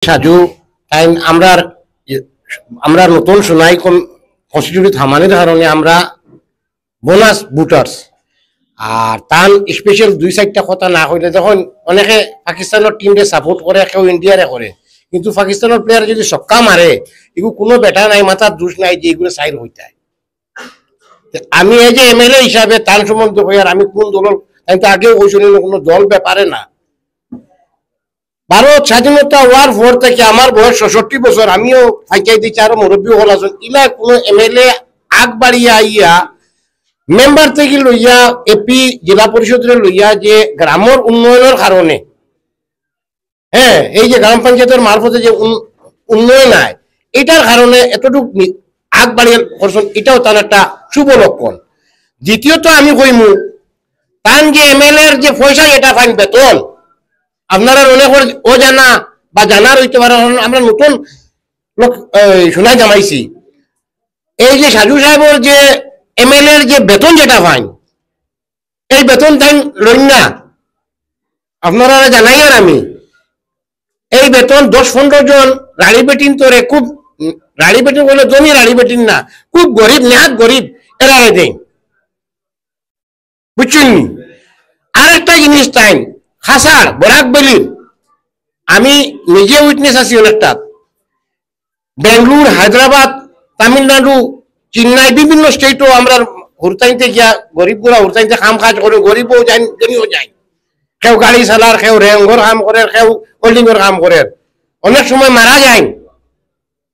Saju time আমরা নতুন Sonai constitute থামানোর কারণে আমরা বোনাস ভোটার্স আর তান স্পেশাল দুই চারটা কথা না হইলে যখন অনেকে পাকিস্তানের টিমরে সাপোর্ট করে কেউ ইন্ডিয়ারে করে কিন্তু পাকিস্তানের প্লেয়ার যদি ছক্কা মারে এগুলো কোনো বেটা নাই মাথার দোষ নাই যে এগুলো সাইড হইতে আমি এই যে এমএলএ হিসাবে তার সম্বন্ধে হই আর আমি কোন দলের আমি তো আগেও কইছিলাম কোনো দল ব্যাপারে না ভারত স্বাধীনতা হওয়ার পর থেকে আমার বয়স ৬৬ বছর আমিও ফাইকাই দিচ্ছি আরো মুরব্বী হল আছেন ইলা কোনো এমএলএ আগ বাড়িয়া আইয়া মেম্বার থেকে লইয়া এপি জেলা পরিষদের লইয়া যে গ্রামের উন্নয়নের কারণে হ্যাঁ এই যে গ্রাম পঞ্চায়েতের মারফতে যে উন্নয়ন হয় এটার কারণে এতটুকু আগ বাড়িয়ে করছেন এটাও তার একটা শুভ লক্ষণ দ্বিতীয়ত আমি কইমু তান যে এমএলএ এর যে পয়সা এটা ফাইন বেতন আপনারা অনেক ও জানা বা জানার হইতে পারে আমরা নতুন লোক শোনা জামাইছি এই যে সাজু সাহেবের যে এমএলএ এর যে বেতন যেটা পান এই বেতন তাই লইন না আপনারা জানাই আর আমি এই বেতন ১০-১৫ জন রাড়ি বেটিন তোরে খুব রাড়ি বেটিন বলে জমি রাড়ি বেটিন না খুব গরিব নেহাত গরিব এরা দেয় বুঝছেন আরেকটা জিনিস তাই হাসার বরাক বেলির আমি নিজে উইটনেস আছি অনেকটা বেঙ্গলুর হায়দ্রাবাদ তামিলনাড়ু চেন্নাই বিভিন্ন স্টেটও আমরা হুরতাইতে গিয়া গরিব গুলা হুরতাইতে কাম কাজ করে গরিবও যাই জমিও যাই কেউ গাড়ি চালার কেউ রেঙ্গর কাম করে কেউ হোল্ডিংয়ের কাম করে অনেক সময় মারা যায়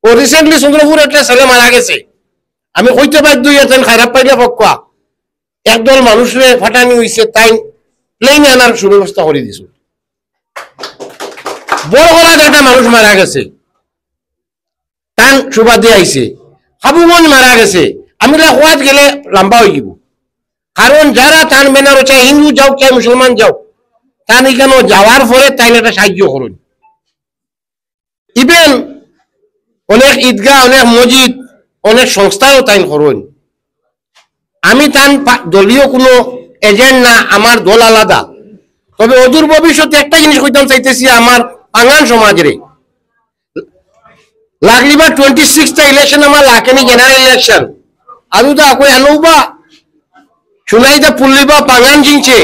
ও রিসেন্টলি চন্দ্রপুর একটা ছেলে মারা গেছে আমি কইতে বাধ্য হইয়াছেন খারাপ পাইলে পক্কা একদল মানুষরে ফাটানি হইছে তাই প্লেনে আনার সুব্যবস্থা করে দিছ বড় গলার একটা মানুষ মারা গেছে টান সুবাদে আইছে হাবুগঞ্জ মারা গেছে আমি হওয়াত গেলে লম্বা হয়ে যাব কারণ যারা টান বেনারো চাই হিন্দু যাও চাই মুসলমান যাও টান এখানে যাওয়ার পরে তাই একটা সাহায্য করুন ইভেন অনেক ঈদগাহ অনেক মসজিদ অনেক সংস্থাও তাই করুন আমি টান দলীয় কোনো এজেন্ট না আমার দল আলাদা তবে অদূর ভবিষ্যতে একটা জিনিস কইতাম চাইতেছি আমার পাঙ্গান সমাজের লাগলিবা 26টা ইলেকশন আমার লাকেনি জেনারেল ইলেকশন আদুদা কই আনুবা শুনাইদা পুল্লিবা পাঙ্গান জিংছে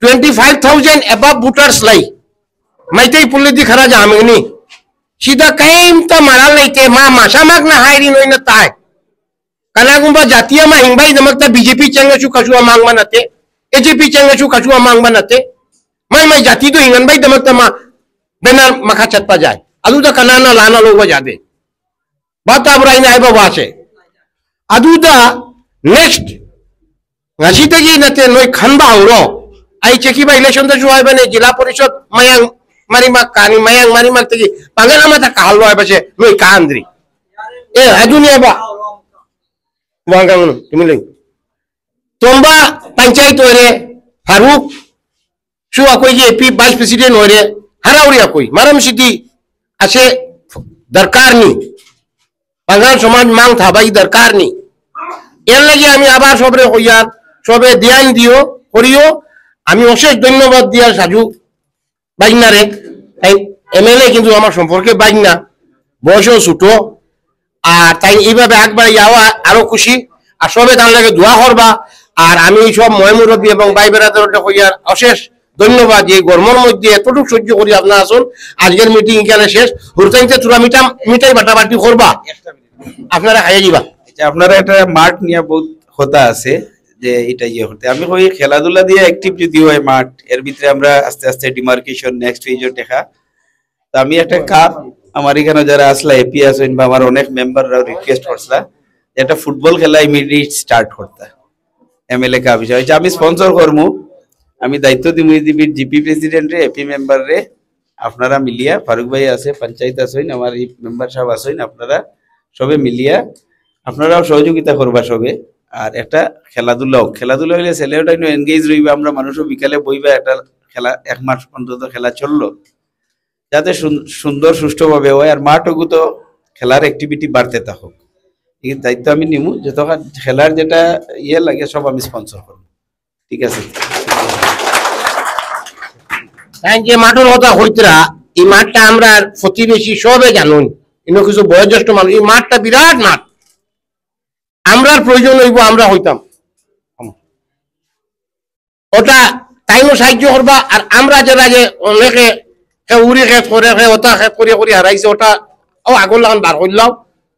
25,000 above voters লাই মাইতেই পুল্লি দি খারা জামেনি সিধা কাইম তা মারাল লাইতে মা মাসা মাগ না হাইরি নই না তাই কানাগুম্বা জাতীয় মা হিংবাই দমকতা বিজেপি চেঙ্গা কাশুয়া মাং বানাতে এজেপি চেঙ্গা কাশুয়া মাং বানাতে মাই জাতি তো হিংন ভাই দমকতা মা বেনার মাখা চটপা যায় আদুদা কানানা লানা লোগবা যাবে বাতা বরাইনা আইবা বাসে আদুদা নেক্সট গাছিতে গিয়ে নাতে নই খানবা হলো আই চেকিবা ইলেকশন তো জুয়াইবানে জেলা পরিষদ মায়াং মারিমাক কানি মায়াং মারিমাক থেকে পাঙ্গানা মাথা কাল লয় বসে নই কান্দ্রি এ আদুনিয়া বা বাঙ্গামন তুমি লই তোমবা পঞ্চায়েত হরে ফারুক সুয়া কই যে এপি ভাইস প্রেসিডেন্ট হরে হারাউরিয়া কই মারাম সিটি আছে দরকার নি বাঙ্গাল সমাজ মাং থাবাই দরকার নি এর লাগে আমি আবার সবরে হইয়া সবে ধ্যান দিও করিও আমি অশেষ ধন্যবাদ দিয়া সাজু বাইনারে এমএলএ কিন্তু আমার সম্পর্কে বাইনা বয়সও ছোট আর তাই এইভাবে একবার যাওয়া আরো খুশি আর সবে তার লাগে দোয়া করবা আর আমি সব ময়মুরব্বী এবং ভাই বেড়াদের হইয়ার অশেষ ধন্যবাদ এই গরমের মধ্যে এতটুকু সহ্য করি আপনার আসুন আজকের মিটিং এখানে শেষ হুরতাইতে তোরা মিঠাই বাটাবাটি করবা আপনারা খাইয়ে দিবা আপনারা একটা মাঠ নিয়ে বহুত কথা আছে যে এটা ইয়ে হতে আমি কই খেলাধুলা দিয়ে অ্যাক্টিভ যদি হয় মাঠ এর ভিতরে আমরা আস্তে আস্তে ডিমার্কেশন নেক্সট ফেজও দেখা তো আমি একটা কাপ আমার এখানে যারা আসলা এপি আছেন বা আমার অনেক মেম্বাররা রিকোয়েস্ট করছলা একটা ফুটবল খেলা ইমিডিয়েট স্টার্ট করতে এমএলএ কাপ হিসাবে আমি স্পন্সর করমু আমি দায়িত্ব দিমু দিবির জিপি প্রেসিডেন্ট রে এপি মেম্বার রে আপনারা মিলিয়া ফারুক ভাই আছে পঞ্চায়েত আছেন আমার এই মেম্বার সাহেব আছেন আপনারা সবে মিলিয়া আপনারাও সহযোগিতা করবা সবে আর একটা খেলাধুলা হইলে ছেলেটা এনগেজ রইবে আমরা মানুষও বিকালে বইবা একটা খেলা 1 মাস পর্যন্ত খেলা চললো যাতে সুন্দর সুষ্ঠুভাবে হয় আর মাঠও তো খেলার অ্যাক্টিভিটি বাড়তে থাকুক এই দায়িত্ব আমি নিমু যত খেলার যেটা ইয়ে লাগে সব আমি স্পন্সর করব ঠিক আছে যে মাঠের কথা হইতরা এই মাঠটা আমরা প্রতিবেশী সবে জানুন, ইনো কিছু বয়োজ্যেষ্ঠ মানুষ, এই মাঠটা বিরাট মাঠ, আমরার প্রয়োজন হইব, আমরা হইতাম ওটা তাইও সাহায্য করবা। আর আমরা যারা যে অনেকে উড়ি খেত করে ওটা খেত করে হারাইছে, ওটা ও আগর লাগান বার করলাম,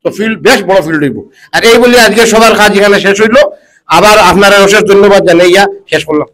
তো ফিল্ড বেশ বড় ফিল্ড হইব। আর এই বলে আজকে সবার কাজ এখানে শেষ হইলো। আবার আপনারা অশেষ ধন্যবাদ জানাইয়া শেষ করলাম।